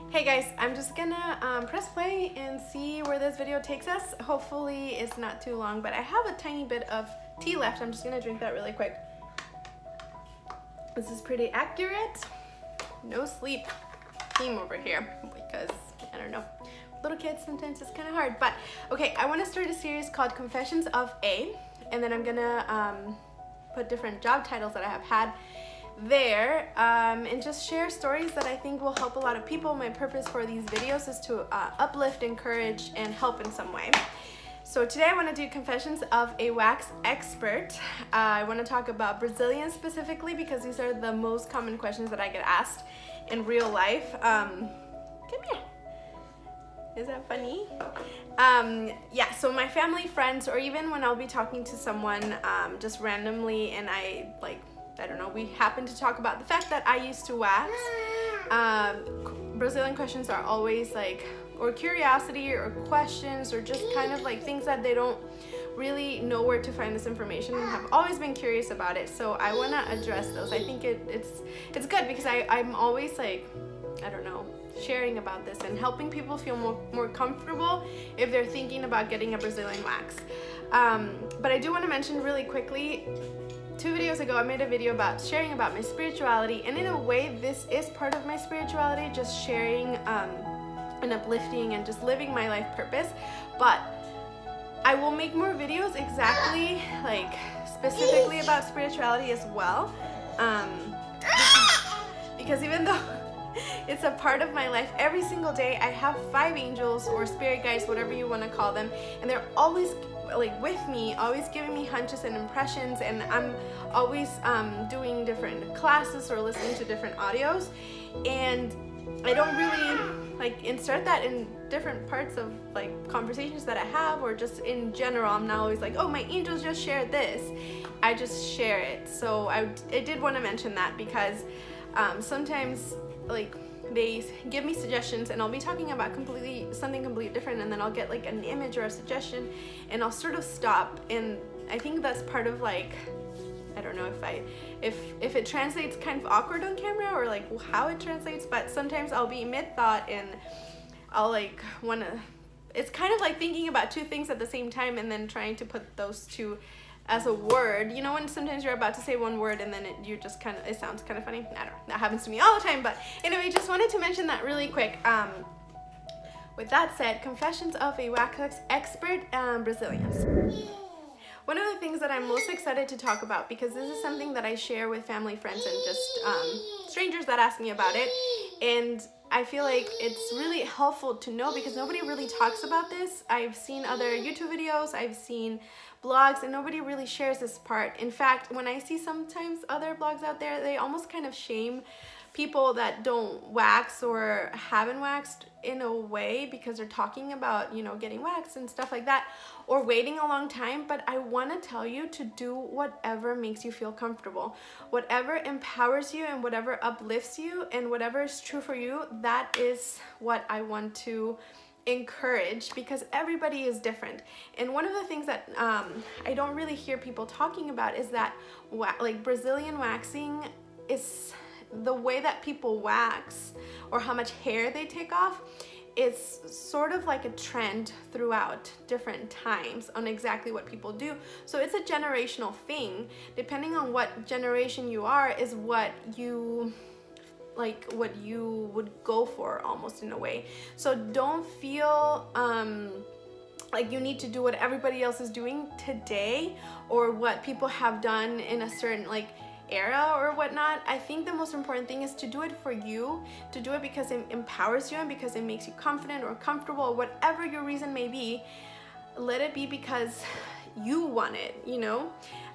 Hey guys, I'm just gonna press play and see where this video takes us. Hopefully it's not too long, but I have a tiny bit of tea left. I'm just gonna drink that really quick. This is pretty accurate. No sleep theme over here because, I don't know, little kids sometimes it's kind of hard. But okay, I want to start a series called Confessions of A, and then I'm gonna put different job titles that I have had there and just share stories that I think will help a lot of people. My purpose for these videos is to uplift, encourage, and help in some way. So today I want to do Confessions of a Wax Expert. I want to talk about Brazilians specifically because these are the most common questions that I get asked in real life. Come here. Is that funny? Yeah, so my family, friends, or even when I'll be talking to someone just randomly and I don't know, we happen to talk about the fact that I used to wax. Brazilian questions are always like, or curiosity or questions or just kind of like things that they don't really know where to find this information and have always been curious about it. So I want to address those. I think it's good because I'm always like, I don't know, sharing about this and helping people feel more comfortable if they're thinking about getting a Brazilian wax. But I do want to mention really quickly, 2 videos ago I made a video about sharing about my spirituality, and in a way this is part of my spirituality, just sharing and uplifting and just living my life purpose. But I will make more videos exactly like specifically about spirituality as well, because even though it's a part of my life, every single day I have 5 angels or spirit guides, whatever you want to call them, and they're always like with me, always giving me hunches and impressions, and I'm always doing different classes or listening to different audios, and I don't really like insert that in different parts of like conversations that I have, or just in general. I'm not always like, oh, my angels just shared this. I just share it. So I did want to mention that because sometimes like they give me suggestions and I'll be talking about something completely different, and then I'll get like an image or a suggestion and I'll sort of stop, and I think that's part of like, I don't know if it translates kind of awkward on camera or like how it translates, but sometimes I'll be mid-thought and I'll like wanna, it's kind of like thinking about 2 things at the same time and then trying to put those 2 as a word. You know when sometimes you're about to say one word and then it sounds kind of funny? I don't know, that happens to me all the time. But anyway, just wanted to mention that really quick. With that said, Confessions of a Wax Expert, Brazilians. One of the things that I'm most excited to talk about, because this is something that I share with family, friends, and just strangers that ask me about it, and I feel like it's really helpful to know because nobody really talks about this. I've seen other YouTube videos, I've seen blogs, and nobody really shares this part. In fact, when I see sometimes other blogs out there, they almost kind of shame people that don't wax or haven't waxed in a way because they're talking about, you know, getting waxed and stuff like that, or waiting a long time. But I want to tell you to do whatever makes you feel comfortable, whatever empowers you and whatever uplifts you and whatever is true for you. That is what I want to encourage, because everybody is different. And one of the things that I don't really hear people talking about is that like Brazilian waxing is the way that people wax, or how much hair they take off. It's sort of like a trend throughout different times on exactly what people do. So it's a generational thing. Depending on what generation you are is what you would go for, almost in a way. So don't feel like you need to do what everybody else is doing today, or what people have done in a certain like era or whatnot. I think the most important thing is to do it for you, to do it because it empowers you and because it makes you confident or comfortable, or whatever your reason may be. Let it be because you want it, you know?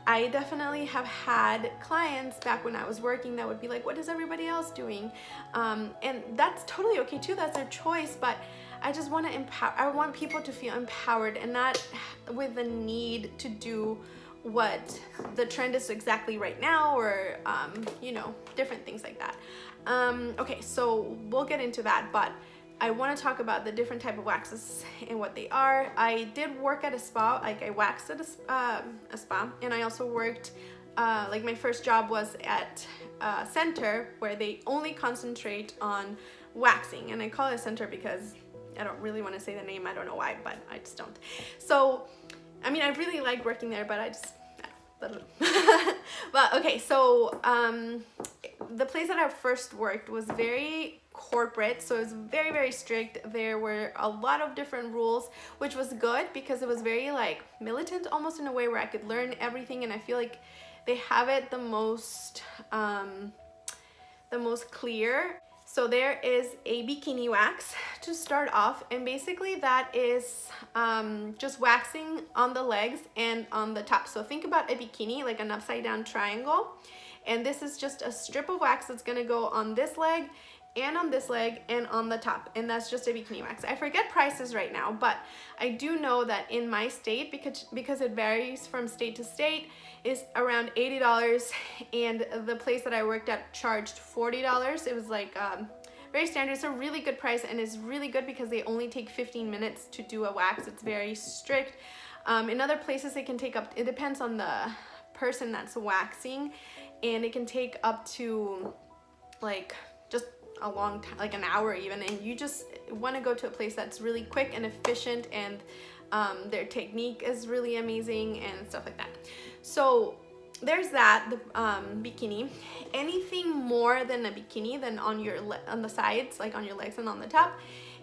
I definitely have had clients back when I was working that would be like, what is everybody else doing? And that's totally okay too, that's their choice, but I just want to empower, I want people to feel empowered and not with the need to do what the trend is exactly right now, or you know, different things like that. Okay, so we'll get into that, but I want to talk about the different type of waxes and what they are. I did work at a spa, like I waxed at a spa, and I also worked, like my first job was at a center where they only concentrate on waxing, and I call it center because I don't really want to say the name. I don't know why, but I just don't. So, I mean, I really liked working there, but I don't know. But okay, so the place that I first worked was very corporate, so it was very, very strict. There were a lot of different rules, which was good because it was very like militant almost, in a way where I could learn everything, and I feel like they have it the most clear. So there is a bikini wax to start off, and basically that is just waxing on the legs and on the top. So think about a bikini like an upside down triangle, and this is just a strip of wax that's gonna go on this leg and on this leg and on the top, and that's just a bikini wax. I forget prices right now, but I do know that in my state, because it varies from state to state, is around $80, and the place that I worked at charged $40. It was like very standard. It's a really good price, and it's really good because they only take 15 minutes to do a wax. It's very strict. In other places it can take up, it depends on the person that's waxing, and it can take up to like just a long time, like an hour even, and you just want to go to a place that's really quick and efficient, and their technique is really amazing and stuff like that. So there's that, the bikini. Anything more than a bikini, than on the sides, like on your legs and on the top,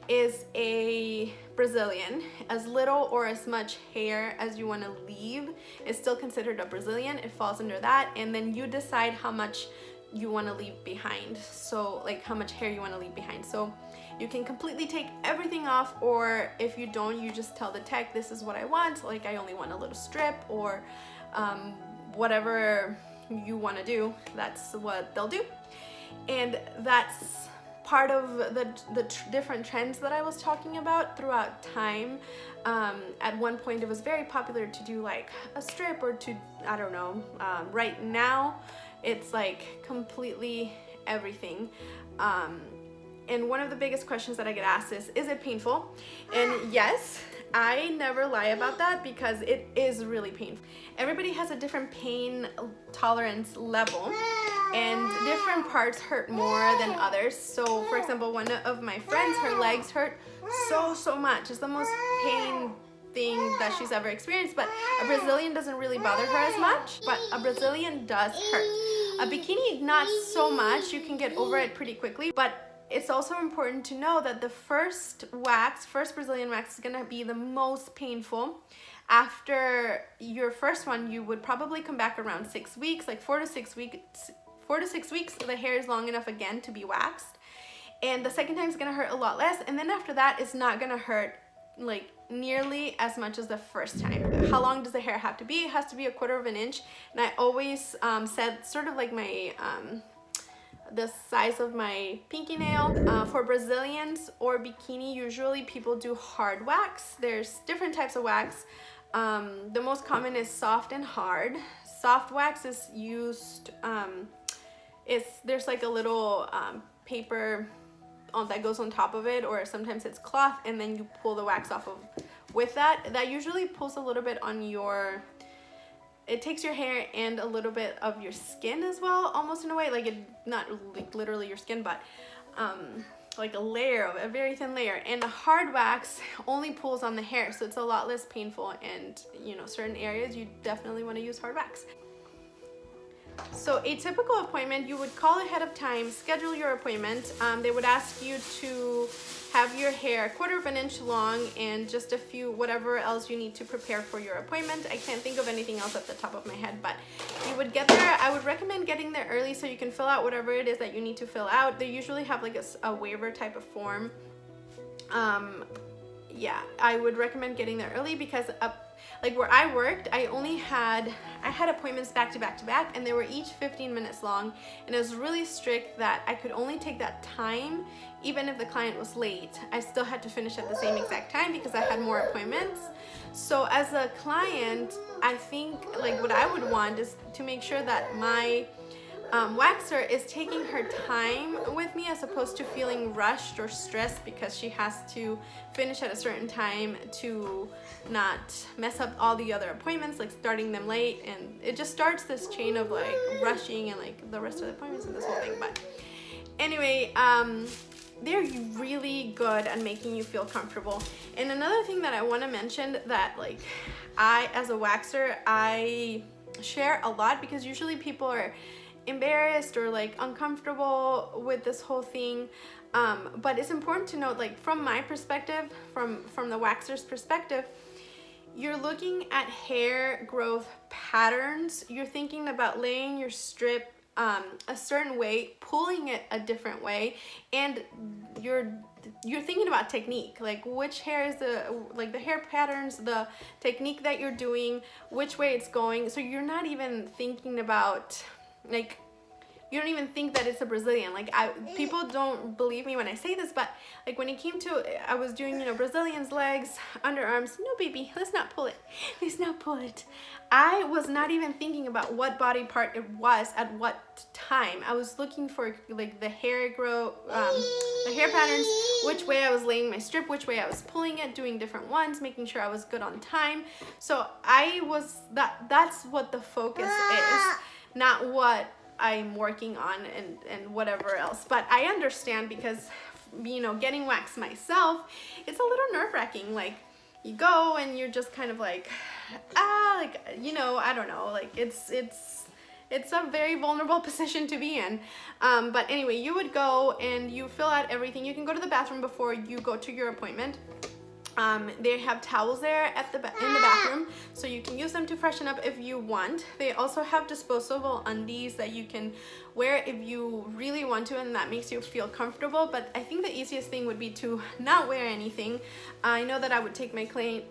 is a Brazilian. As little or as much hair as you want to leave is still considered a Brazilian. It falls under that, and then you decide how much you want to leave behind, so like how much hair you want to leave behind. So you can completely take everything off, or if you don't, you just tell the tech, this is what I want, like I only want a little strip, or whatever you want to do, that's what they'll do. And that's part of the different trends that I was talking about throughout time. At one point it was very popular to do like a strip, or to, I don't know, right now it's like completely everything. And one of the biggest questions that I get asked is it painful? And yes, I never lie about that, because it is really painful. Everybody has a different pain tolerance level, and different parts hurt more than others. So for example, one of my friends, her legs hurt so much. It's the most pain thing that she's ever experienced, but a Brazilian doesn't really bother her as much, but a Brazilian does hurt. A bikini, not so much. You can get over it pretty quickly, but it's also important to know that the first Brazilian wax is gonna be the most painful. After your first one, you would probably come back around 6 weeks, like 4 to 6 weeks, the hair is long enough again to be waxed. And the second time is gonna hurt a lot less, and then after that, it's not gonna hurt like nearly as much as the first time. How long does the hair have to be? It has to be 1/4 inch, and I always said sort of like my the size of my pinky nail. For Brazilians or bikini, usually people do hard wax. There's different types of wax. The most common is soft and hard. Soft wax is used, there's like a little paper that goes on top of it, or sometimes it's cloth, and then you pull the wax off of with that. That usually pulls a little bit on your, it takes your hair and a little bit of your skin as well, almost in a way, like not like literally your skin, but like a very thin layer. And the hard wax only pulls on the hair, so it's a lot less painful, and you know, certain areas you definitely want to use hard wax. So a typical appointment, you would call ahead of time, schedule your appointment. They would ask you to have your hair 1/4 inch long, and just a few, whatever else you need to prepare for your appointment. I can't think of anything else at the top of my head, but you would get there. I would recommend getting there early so you can fill out whatever it is that you need to fill out. They usually have like a waiver type of form. Yeah, I would recommend getting there early, because like where I worked, I had appointments back to back to back, and they were each 15 minutes long, and it was really strict that I could only take that time. Even if the client was late, I still had to finish at the same exact time because I had more appointments. So as a client, I think like what I would want is to make sure that my waxer is taking her time with me, as opposed to feeling rushed or stressed because she has to finish at a certain time to not mess up all the other appointments, like starting them late, and it just starts this chain of like rushing and like the rest of the appointments and this whole thing. But anyway, they're really good at making you feel comfortable. And another thing that I want to mention that like I, as a waxer, I share a lot, because usually people are embarrassed or like uncomfortable with this whole thing. But it's important to note, like from my perspective, from the waxer's perspective, you're looking at hair growth patterns. You're thinking about laying your strip a certain way, pulling it a different way, and you're thinking about technique, like which hair is the hair patterns, the technique that you're doing, which way it's going. So you're not even thinking about, like, you don't even think that it's a Brazilian. Like, people don't believe me when I say this, but like when it came to, I was doing, you know, Brazilians, legs, underarms. No, baby, let's not pull it. Let's not pull it. I was not even thinking about what body part it was at what time. I was looking for like the hair growth, the hair patterns, which way I was laying my strip, which way I was pulling it, doing different ones, making sure I was good on time. So I was, that's what the focus is, not what I'm working on and whatever else. But I understand, because, you know, getting waxed myself, it's a little nerve-wracking. Like, you go and you're just kind of like, like, you know, I don't know, like it's a very vulnerable position to be in. But anyway, you would go and you fill out everything. You can go to the bathroom before you go to your appointment. They have towels there in the bathroom, so you can use them to freshen up if you want. They also have disposable undies that you can wear if you really want to, and that makes you feel comfortable. But I think the easiest thing would be to not wear anything. I know that I would take my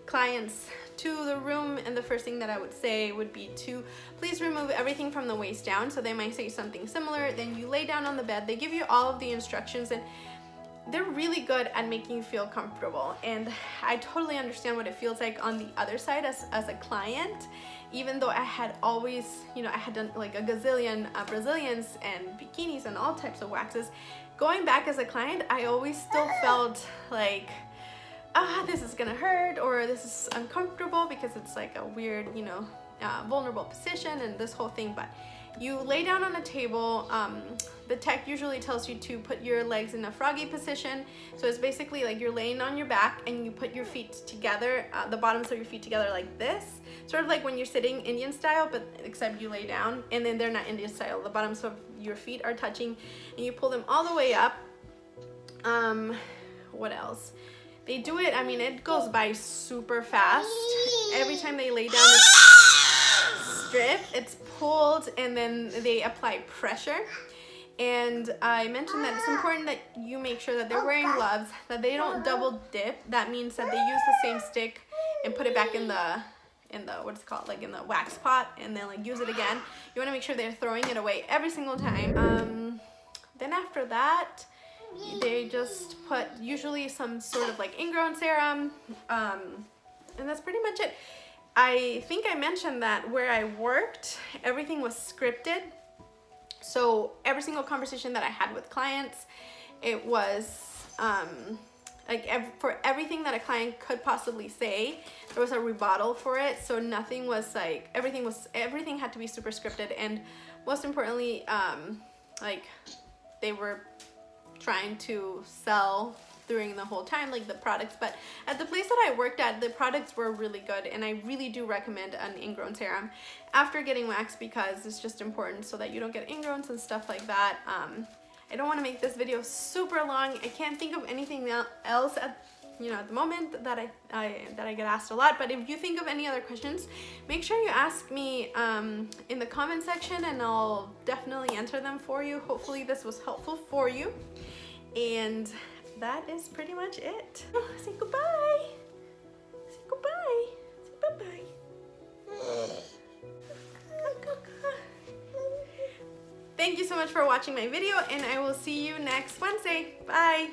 clients to the room, and the first thing that I would say would be to please remove everything from the waist down. So they might say something similar. Then you lay down on the bed. They give you all of the instructions, and they're really good at making you feel comfortable. And I totally understand what it feels like on the other side as a client. Even though I had always, you know, I had done like a gazillion Brazilians and bikinis and all types of waxes, going back as a client, I always still felt like, this is gonna hurt, or this is uncomfortable, because it's like a weird, you know, vulnerable position and this whole thing. But you lay down on a table. The tech usually tells you to put your legs in a froggy position. So it's basically like you're laying on your back and you put your feet together, the bottoms of your feet together like this. Sort of like when you're sitting Indian style, but except you lay down, and then they're not Indian style. The bottoms of your feet are touching, and you pull them all the way up. What else? They do it, I mean, it goes by super fast. Every time they lay down this strip, it's pulled, and then they apply pressure. And I mentioned that it's important that you make sure that they're wearing gloves, that they don't double dip. That means that they use the same stick and put it back in the what's it called, like in the wax pot, and then like use it again. You want to make sure they're throwing it away every single time. Then after that, they just put usually some sort of like ingrown serum, and that's pretty much it. I think I mentioned that where I worked, everything was scripted. So every single conversation that I had with clients, it was for everything that a client could possibly say, there was a rebuttal for it. So nothing was like, everything had to be super scripted. And most importantly, like they were trying to sell during the whole time, like the products. But at the place that I worked at, the products were really good, and I really do recommend an ingrown serum after getting waxed, because it's just important so that you don't get ingrowns and stuff like that. I don't want to make this video super long. I can't think of anything else at the moment that I get asked a lot. But if you think of any other questions, make sure you ask me in the comment section, and I'll definitely answer them for you. Hopefully this was helpful for you. And that is pretty much it. Say goodbye. Say goodbye. Say bye-bye. Thank you so much for watching my video, and I will see you next Wednesday. Bye.